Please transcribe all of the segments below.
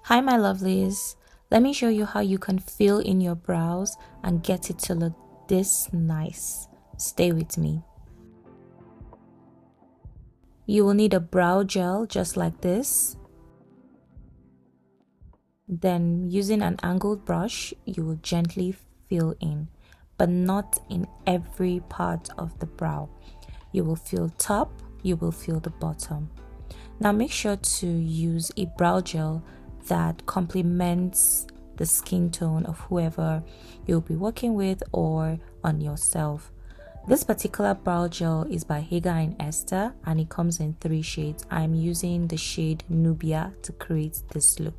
Hi my lovelies, let me show you how you can fill in your brows and get it to look this nice. Stay with me. You will need a brow gel just like this. Then using an angled brush, you will gently fill in, but not in every part of the brow. You will fill top, you will fill the bottom. Now make sure to use a brow gel that complements the skin tone of whoever you'll be working with or on yourself. This particular brow gel is by Hager and Esther and it comes in 3 shades. I'm using the shade Nubia to create this look.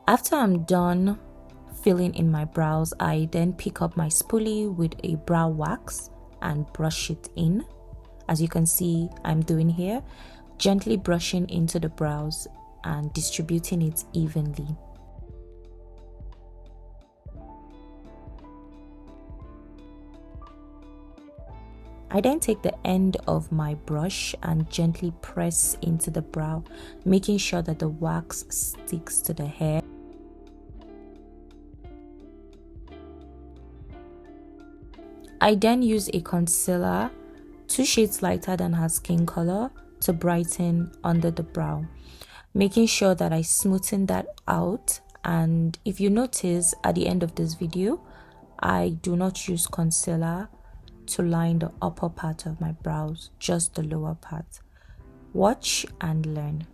After I'm done filling in my brows, I then pick up my spoolie with a brow wax and brush it in. As you can see, I'm doing here, gently brushing into the brows and distributing it evenly. I then take the end of my brush and gently press into the brow, making sure that the wax sticks to the hair. I then use a concealer 2 shades lighter than her skin color to brighten under the brow, making sure that I smoothen that out. And if you notice at the end of this video, I do not use concealer to line the upper part of my brows, just the lower part. Watch and learn.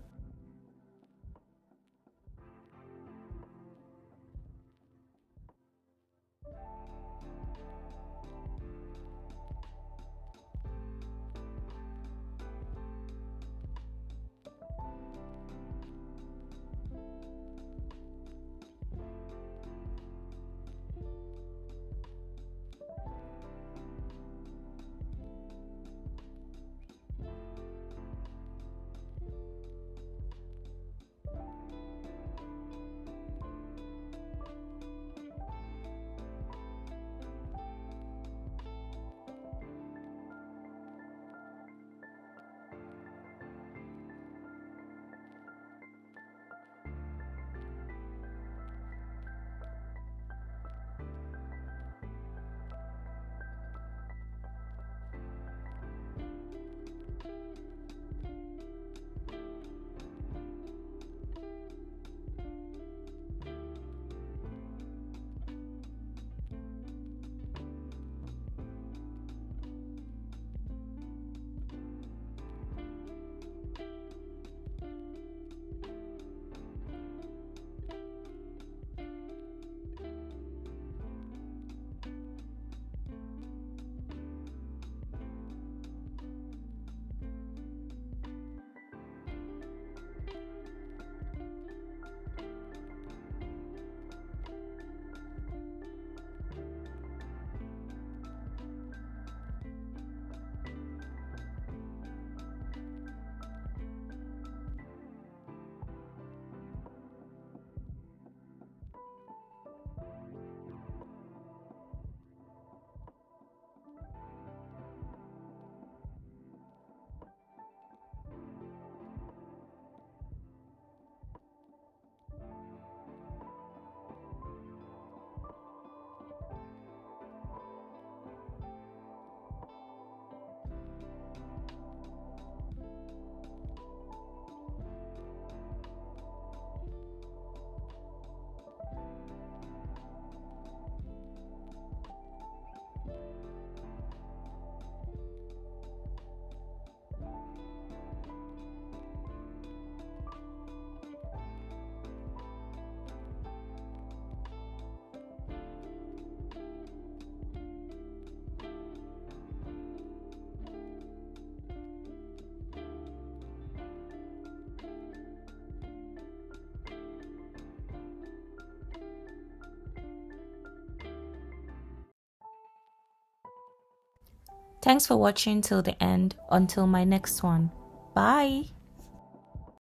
Thanks for watching till the end. Until my next one. Bye.